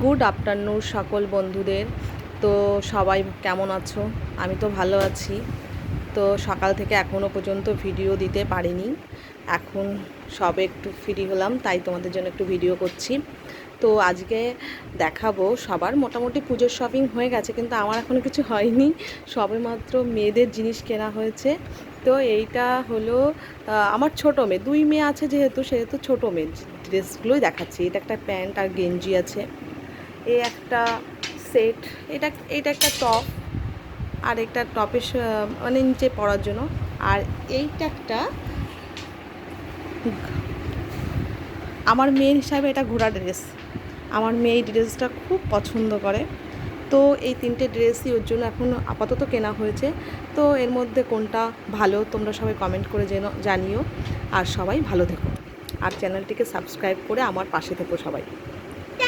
Good afternoon সকল বন্ধুদের। তো সবাই কেমন আছো? আমি তো ভালো আছি। তো সকাল থেকে এখনও পর্যন্ত ভিডিও দিতে পারিনি। এখন সবে একটু ফ্রি হলাম, তাই তোমাদের জন্য একটু ভিডিও করছি। তো আজকে দেখাবো, সবার মোটামুটি পুজোর শপিং হয়ে গেছে, কিন্তু আমার এখনও কিছু হয়নি। সবে মাত্র মেয়েদের জিনিস কেনা হয়েছে। তো এইটা হলো আমার ছোটো মেয়ে, 2 মেয়ে আছে সেহেতু ছোটো মেয়ের ড্রেসগুলোই দেখাচ্ছি। এটা একটা প্যান্ট আর গেঞ্জি আছে, এই একটা সেট, এটা একটা টপ, আর একটা টপের মানে নিচে পরার জন্য, আর এইটা একটা আমার মেয়ের হিসাবে এটা ঘোড়া ড্রেস। আমার মেয়ে এই ড্রেসটা খুব পছন্দ করে। তো এই 3টে ড্রেসই ওর জন্য এখন আপাতত কেনা হয়েছে। তো এর মধ্যে কোনটা ভালো তোমরা সবাই কমেন্ট করে জানিও। আর সবাই ভালো থেকো, আর চ্যানেলটিকে সাবস্ক্রাইব করে আমার পাশে থেকো সবাই।